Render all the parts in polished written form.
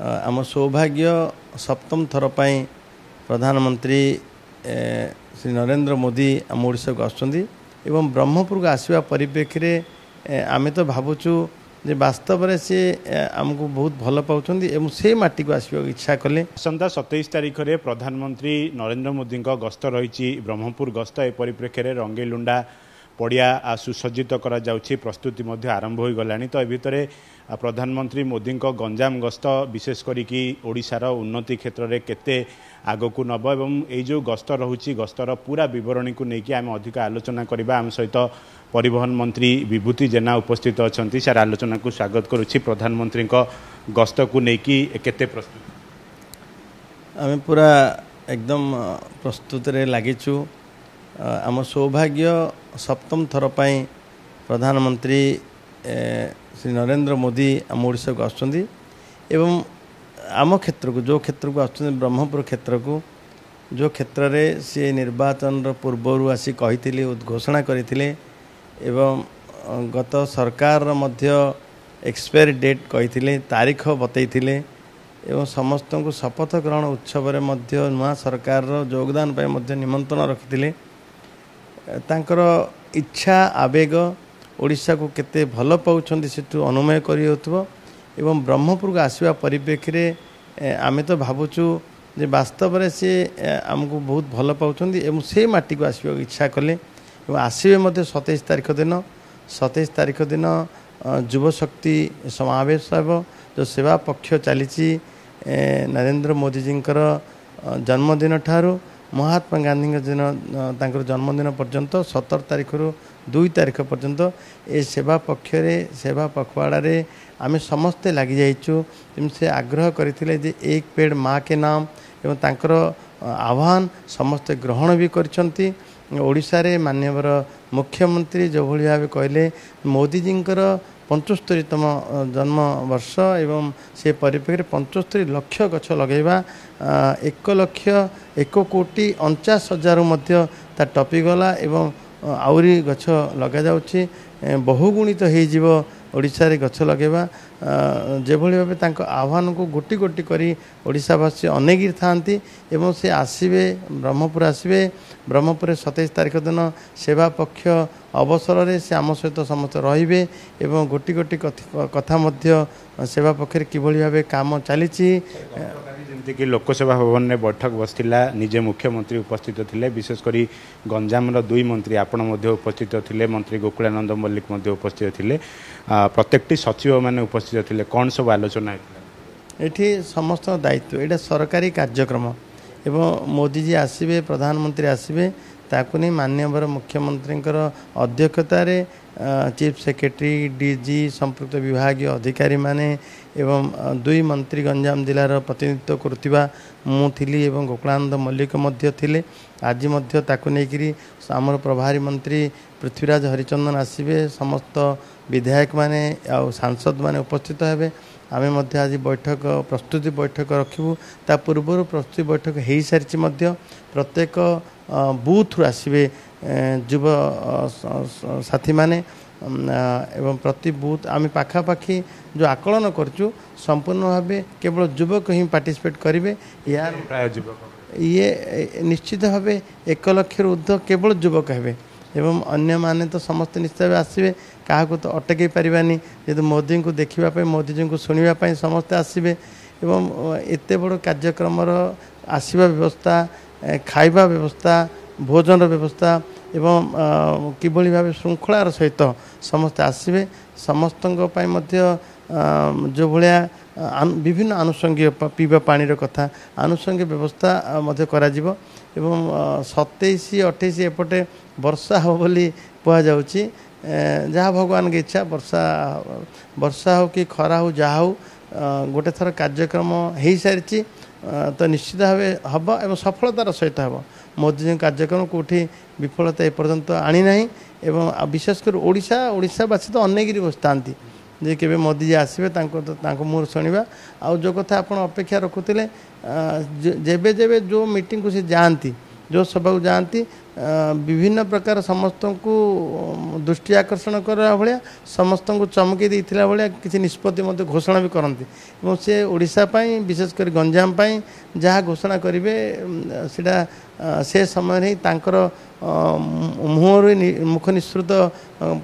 आम सौभाग्य सप्तम थर पर प्रधानमंत्री श्री नरेंद्र मोदी आम ओडिशा को आसुच्चंदी एवं ब्रह्मपुर को आसवा परिप्रेक्षी आम तो भावुचु जे वास्तव में सी आमको बहुत भल पाँच से माटी को आसवा इच्छा कले। आसंता 27 तारीख में प्रधानमंत्री नरेंद्र मोदी गस्त रही ब्रह्मपुर गस्त ए परिप्रेक्षी रंगेलुंडा पड़िया सुसज्जित करा जाउछि प्रस्तुति मध्य आरंभ हो गलानी। तो ए भितर प्रधानमंत्री मोदी गंजाम गस्त विशेष करिकी ओडिशार उन्नति क्षेत्र में केते आगकू नब एवं ये जो गस्त रहुछि गस्तर पूरा विवरणी को लेकिन आम अधिक आलोचना करबा। आम सहित परिवहन मंत्री विभूति जेना उपस्थित अछंती। सार आलोचना को स्वागत करुछि। प्रधानमंत्री गस्त को लेकिन केते प्रस्तुत आम पूरा एकदम प्रस्तुत रे लागिछु। आम सौभाग्य सप्तम थर पर प्रधानमंत्री श्री नरेंद्र मोदी आम ओडिशा को आसुच्चंदी एवं आम क्षेत्र को जो क्षेत्र को आसुच्चंदी ब्रह्मपुर क्षेत्र को जो क्षेत्र रे से निर्वाचन पूर्व आसी कही उद्घोषणा करथिले एवं गत सरकार मध्य एक्सपायरी डेट कही तारीख बतईथिले एवं समस्त को शपथ ग्रहण उत्सव रे मध्य नुआ सरकार योगदान पाई मध्य निमंत्रण रखिथिले। तांकर इच्छा आवेग ओडिशा को केते भल पाउछंदी सेठु अनुमय करि होतबो एवं ब्रह्मपुर को आसवा परिप्रेक्षी आम तो भावुचु जे वास्तव में सी आमको बहुत भल पाउछंदी एवं से माटी को आसवा इच्छा कले एवं आसवे मध्य 27 तारीख दिन युव शक्ति समावेश हेबो। जो सेवा पक्ष चली नरेंद्र मोदी जी जन्मदिन ठारू महात्मा गांधी दिन तांकर जन्मदिन पर्यंत 17 तारीख रु 2 तारीख पर्यंत ए सेवा पक्ष सेवा पखवाड़ा आम समस्ते लगी जाइचु। से आग्रह करथिले जे एक पेड़ माँ के नाम एवं तांकर आह्वान समस्ते ग्रहण भी करछंती। ओडिशा रे माननीय मुख्यमंत्री जो भली भाव कहले मोदी जी 75तम जन्म वर्ष एवं से परिप्रेक्षी 75 लाख गछ लगेवा 1,01,49,000 मध्य ता टपीगला एवं आउरी गछ लगा जाउछि बहुगुणित हो ओडिशा रे गछ लगेवा जे भली भाबे तांको आह्वान को गोटी गोटी करी ओडिशावासी अनेक थांती एवं से आसीबे ब्रह्मपुर आसीबे। ब्रह्मपुर 27 तारीख दिन सेवा पक्ष अवसर रे से आम सहित समस्त रहिबे एवं गोटी गोटी कथा मध्य सेवा पक्ष किभली भाबे काम चलीछि। जमती कि लोकसभा भवन में बैठक बसला निजे मुख्यमंत्री उपस्थित थिले विशेष करी गंजाम दुई मंत्री आपण मध्य उपस्थित थिले मंत्री गोकुलानंद मल्लिक मध्य उपस्थित थिले प्रत्येकटी सचिव माने उपस्थित थिले कौन सब आलोचना एठी समस्त दायित्व एटा सरकारी कार्यक्रम एवं मोदी जी आसबे प्रधानमंत्री आसबे ताकू नहीं माननीय मुख्यमंत्री अध्यक्षतार चीफ सेक्रेटरी डीजी संपुक्त विभाग अधिकारी माने एवं दुई मंत्री गंजाम जिलार प्रतिनिधित्व करुवा मुझी एवं गोकुलानंद मल्लिक मध्य थिले। आज मध्य ताकू नेकरी आमर प्रभारी मंत्री पृथ्वीराज हरिचंदन आसबे समस्त विधायक माने आ सांसद माने उपस्थित हेबे। आमे मध्य आज बैठक प्रस्तुति बैठक रखिबू ता पूर्व प्रस्तुति बैठक हो सारी मध्य प्रत्येक बूथ रु आसबे युव साथी माने एवं प्रति बूथ आम पाखापाखी जो आकलन करचु संपूर्ण भाव केवल युवक ही पार्टिसिपेट करेंगे। यार प्राय युवक ये निश्चित भाव 1 लाख ऊर्ध्व केवल युवक हेबे एवं अन्य माने तो समस्त निश्चित भाव आसबे क्या तो अटकई पारानी जेहेतु मोदी को देखापी मोदी जी को शुणापी समस्ते आसबे एवं एत बड़ कार्यक्रम आसवा व्यवस्था खाइबा व्यवस्था भोजन व्यवस्था एवं किभली भाव श्रृंखलार सहित समस्ते आसबे समस्त जो भाया विभिन्न आनुषंगिक पीवा पानी कथा आनुषंगिक व्यवस्था करा एवं 27-28 एपटे वर्षा हो बोली कहुच्छी जहाँ भगवान की इच्छा वर्षा हो कि खरा हो जहाँ हो गोटे थर कार्यक्रम हो सारी तो निश्चित भाव हम एवं सफलतार सहित हम मोदी जी कार्यक्रम कौटी विफलता एपर्यंत आनी ना एवं विशेषकर ओडिशावासी तो अनेक बसता जे केबे मोदी जी आसबे मुहर शुणा आउ जो कथा आप अपेक्षा रखुले जेबे जेबे जो मीटिंग को सी जाती जो सभा को जाती विभिन्न प्रकार समस्त को दृष्टि आकर्षण करा भाया समस्त को चमकी देता भाया किसी निष्पत्ति घोषणा भी करती से ओडिशा पाई विशेषकर गंजाम पाई जहाँ घोषणा करेंगे से समय ही तांकर मुहर मुख निश्रुत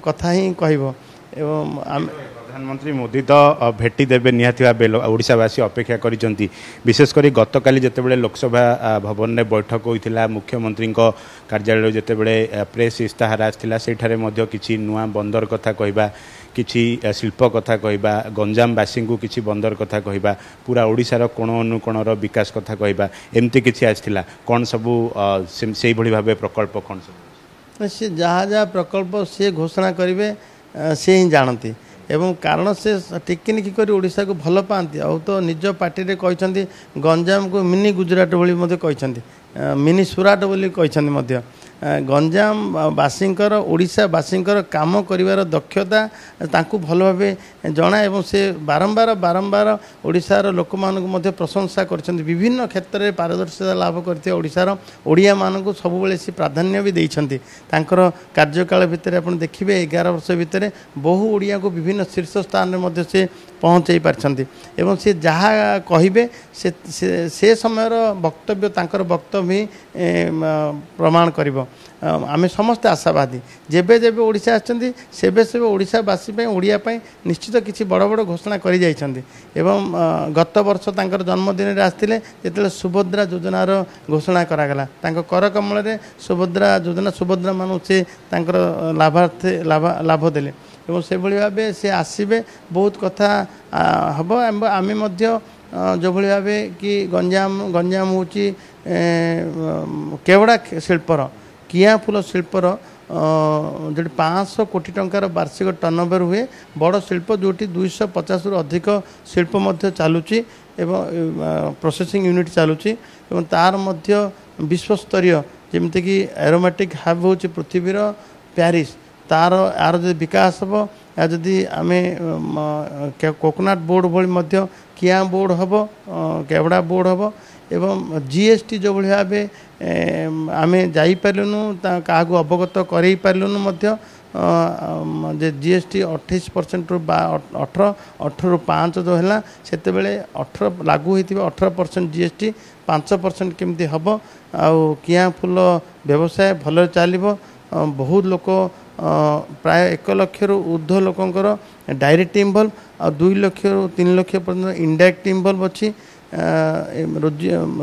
कथा ही कहब एवं प्रधानमंत्री मोदी तो भेटी देवे निहाती भाव ओडिशावासी अपेक्षा करिसेंती विशेषकर गतकाली जितेबाला लोकसभा भवन में बैठक होता मुख्यमंत्री कार्यालय जितेबाला प्रेस इस्ताहार आसाला से किसी नुआ बंदर कथा कहवा किसी शिल्प कथा कहवा गंजामवासी को किसी बंदर कथा कहवा पूरा ओडिशार कोण अनुकोणर विकास कथा कहवा एमती किसी आसाला कौन सबू से भाव प्रकल्प कौन सब से जहाँ जहाँ प्रकल्प से घोषणा करेंगे से ही जानती एवं कारण से टिकिनिकी कर ओडिशा को भल पाती आ तो निज पार्टी रे कहते गंजाम को मिनी गुजरात भाई मिनी सुराट बोली कहते गंजाम बासींकर ओडिशावासींकर काम करिवार दक्षता तांकु भल भाव जना एवं से बारंबार बारंबार ओडिशार लोक मानक प्रशंसा करछन्ति विभिन्न क्षेत्र में पारदर्शिता लाभ करते ओडिशार ओडिया मानक सब बेले से प्राधान्य भी देइछन्ति तांकर कार्यकाल भितर आपण देखिबे 11 वर्ष भितर बहु ओडिया को विभिन्न शीर्ष स्थान में से पहुँचाई पारछन्ति एवं से जहाँ कहिबे से समय वक्तव्य तांकर वक्तव्य प्रमाण करिवो आमे समस्त आशावादी जेबे जेबे ओडिशा आछन्ति सेबे सेबे ओडिशावासी पे ओडिया पे निश्चित किसी बड़ बड़ घोषणा करि जाइछन्ति एवं गत वर्ष तांकर जन्मदिन रे आस्थिले जेतेले सुभद्रा योजनार घोषणा करागला तांकर कर कमल रे सुभद्रा योजना सुभद्रा मानु से तांकर लाभार्थी लाभ देले एवं से भली भाबे से आसीबे बहुत कथा हबो आमे मध्य जो भली भाबे कि गंजाम होची केवड़ा शिल्पर किया फूल शिल्पर जो 500 कोटी टंकार वार्षिक टर्नओवर हुए बड़ शिल्प जोटी 250 रु अधिक शिल्प मध्य चलुची एवं प्रोसेसिंग यूनिट चलुची एवं तार मध्य विश्वस्तरीय जमती कि एरोमेटिक हब हो पृथ्वीर प्यारिस तार यार जो विकास हम जदि आम कोकोनट बोर्ड भाई किया बोर्ड हम केवड़ा बोर्ड हम एवं जीएसटी जो भाई भाव आम जापरूँ क्या अवगत कर पार्लुनु जीएसटी 28% रु 18 रु 5 जो है से 18 लागू होता 18% जीएसटी 5% केमती हम आउ किया फूल व्यवसाय भल चलो बहुत लोक प्राय 1 लाख रु ऊर्ध्व लोकंर डायरेक्ट इनवल्व आ 2 लाख रु 3 लाख पर्यटन इनडायरेक्ट इनवल्व अच्छी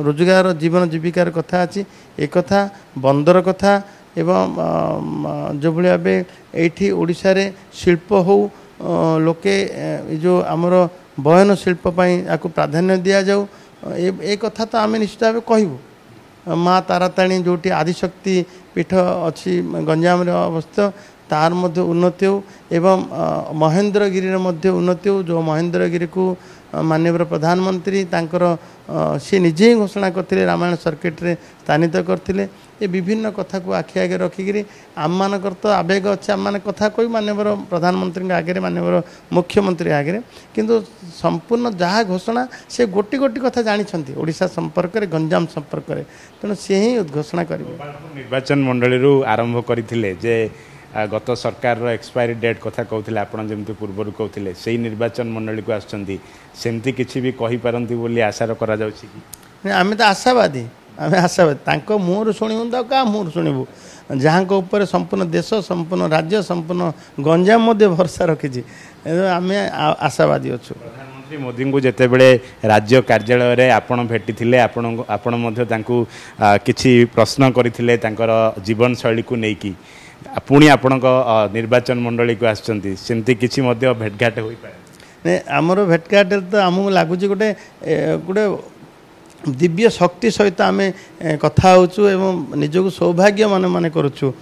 रोजगार जीवन जीविकार कथा अच्छी एक कथा बंदर कथा एवं जो भाई भाव ये ओडिशा रे शिल्प हो लोके जो आमर बयन शिल्प आपको प्राधान्य दि जाऊ ए कथा तो आम निश्चित भाव कहूँ माँ ताराताणी जोटी आदिशक्ति पीठ अच्छी गंजाम अवस्थित तार मध्य उन्नति हो एवं महेंद्रगिरी मध्य उन्नति हो जो महेंद्रगिरी को माननीय प्रधानमंत्री तांकर सी निजे ही घोषणा करते रामायण सर्किट रे स्थानित करते ये विभिन्न कथा को आखि आगे रखिकी आम मानकर तो आवेग अच्छे आम मान कथा कही माननीय प्रधानमंत्री आगे माननीय मुख्यमंत्री आगे किंतु संपूर्ण जहाँ घोषणा से गोटी गोटी कथा जानी ओडिशा संपर्क में गंजाम संपर्क में तेणु सी ही घोषणा करेंगे निर्वाचन मंडली आरंभ करते जे गत सरकार एक्सपायरी डेट कथा कहते आपड़ जमी पूर्वर कहते से निर्वाचन मंडली को आसमती किसी भी कहीपारती बोली आशा करा आम तो आशावादी आम आशावादी मुहर शुणु तो क्या मुहर शुणु जहाँ ऊपर संपूर्ण देश संपूर्ण राज्य संपूर्ण गंजाम भरसा रखी आम आशावादी अच्छु प्रधानमंत्री मोदी को जिते बड़े राज्य कार्यालय रे आपण भेटी आपण किसी प्रश्न करते जीवन शैली को लेकिन पुणी आपण निर्वाचन मंडली को आसमती किसी भेटघाट हो पाए आमर भेटघाट तो आमको लगुच गोटे गोटे दिव्य शक्ति सहित आम कथा होचु एवं निजक सौभाग्य मन मन करुचु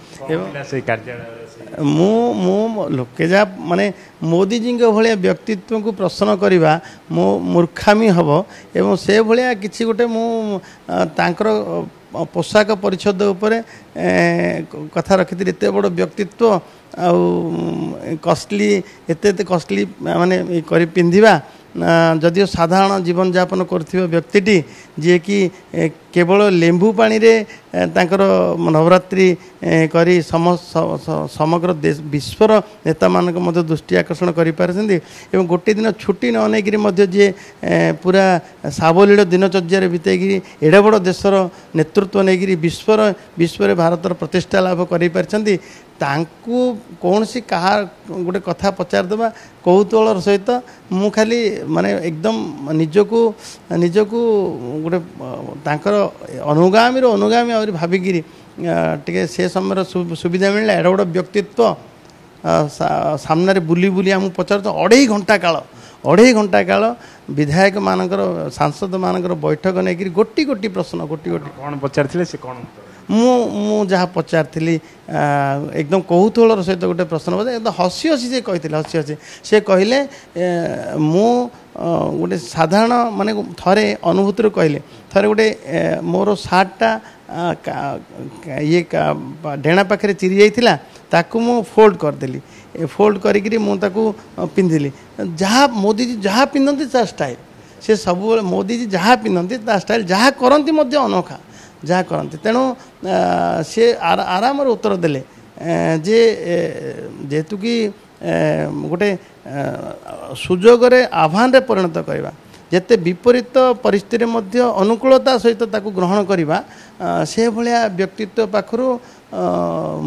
मु लोके जा माने मोदी जी भाया व्यक्तित्व को प्रश्न करवा मो मूर्खामी हम एवं से भाया किसी गोटे मु तांकर पोशाक परिच्छद उपरे कथा रखी एत बड़ व्यक्तित्व आउ कॉस्टली एत कॉस्टली माने कर पिंधिबा जदिओ साधारण जीवन यापन कर व्यक्ति जी कि केवल लेंबू पानी रे तांकर नवरात्रि करी समग्र देश विश्वर नेता मानक मध्य दृष्टि आकर्षण करें गोटे दिन छुट्टी न नहीं जी पूरा सावलील दिनचर्या बीतैकि एडे बड़ देशर नेतृत्व नहीं विश्व भारतर प्रतिष्ठा लाभ कर कौन सी कहा गोटे कथा पचारदेवा कौतूहल सहित मु खाली माने एकदम निजको गोटे तांकर अनुगामी आहुरी भाविकी टे से समय सुविधा मिलला एडा बड़ व्यक्तित्व सामने बुली बुली आम पचार 2.5 घंटा काल विधायक मानकर सांसद मानकर बैठक नहीं गोटी गोटी प्रश्न गोटी कौन पचार से कौन मु जहाँ पचारि एकदम कौतूहल सहित गोटे प्रश्न बोधे एकदम हसी हसी से कहते हसी हसी से कहले मु गोटे साधारण माने थरे अनुभूति कहले थरे गोटे मोर सार्टा ये डेणा पाखे चिरी जाइथिला ताकू मु फोल्ड करदेली फोल्ड करी मुझे पिंधिली जहाँ मोदी जी जहाँ पिंधती ता स्टाइल से सब मोदी जी जहाँ पिंधती ता स्टाइल जहाँ करती अनोखा जहाँ करती तेणु सी आराम उत्तर देले जे जेहेतु कि गोटे सुजोग आह्वान परिणत करवा जिते विपरीत परिस्थिति अनुकूलता सहित ताकू ग्रहण करवा से भाया व्यक्तित्व पाखर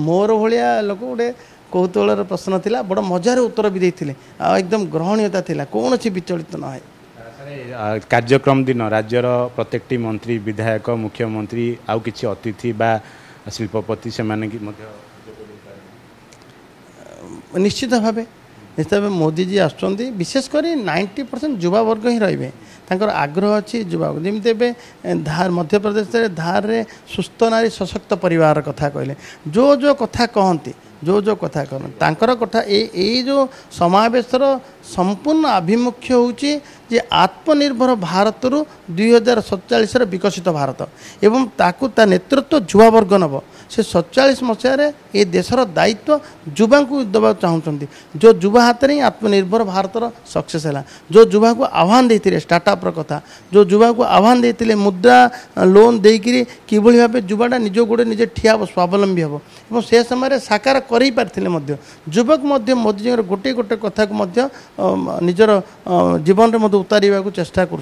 मोर भाया लोक गोटे कौतूहल प्रश्न थिला बड़ मजार उत्तर भी देते एकदम ग्रहणीयता थिला कौन सी विचलित न है कार्यक्रम दिन राज्यर प्रत्येकटी मंत्री विधायक मुख्यमंत्री आउ किछि अतिथि बा शिल्पपति से माने कि निश्चित भाव मोदी जी आसुँच विशेषकर 90% युवा वर्ग ही रे तांकर आग्रह अच्छी युवा जमी धार मध्य प्रदेश धार रे सुस्थ नारी सशक्त परिवार कथा कहले जो कथा कहती जो कथा कहते कथा ये जो समावेशर संपूर्ण आभिमुख्य होची जे आत्मनिर्भर भारत रु 2047 विकसित भारत एवं ताकू ता नेतृत्व युवा वर्ग नब से 47 मसीह ये देशर दायित्व युवा को देवा चाहते जो युवा हाथ में आत्मनिर्भर भारतर सक्सेस है जो युवा को आह्वान देते स्टार्टअप कथा जो युवा को आह्वान देते मुद्रा लोन देकर किभली भाव युवाटा निज गोड़े निजे ठिया स्वावलंबी हम और से समय साकार कर पारे युवक मोदी जी गोटे गोटे कथा को निजर जीवन में उतार को चेष्टा कर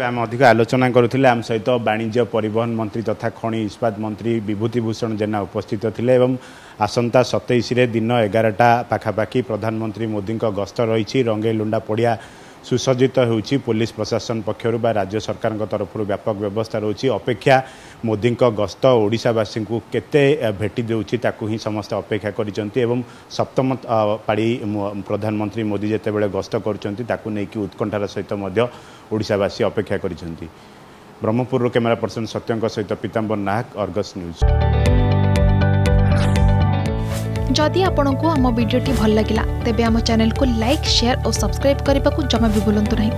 आम अधिक आलोचना करुले आम सहित वाणिज्य परिवहन मंत्री तथा खनि इस्पात मंत्री विभूतिभूषण जेना उपस्थित थिले एवं आसंता 27 दिन 11टा पाखापाखि प्रधानमंत्री मोदी गस्त रही रंगेलुंडा पड़िया सुसज्जित होउछि पुलिस प्रशासन पक्षरु बा राज्य सरकार तरफ व्यापक व्यवस्था रही अपेक्षा मोदी गस्त ओडिशावासी को केते भेटी देउछि ताकू ही समस्त अपेक्षा करिसंती एवं सप्तम पाड़ी प्रधानमंत्री मोदी जेते बेले गस्त करुचंती ताकू नेकी उत्कंठार सहित मध्य ओडिशावासी अपेक्षा करिसंती। ब्रह्मपुर कैमरा पर्सन सत्यंक सहित पीतांबर नाहक अर्गस न्यूज। जदि आपंक आम भिडी भल लगा तेब आम चैनल को लाइक शेयर और सब्सक्राइब करने को जमा भी भूलु नहीं।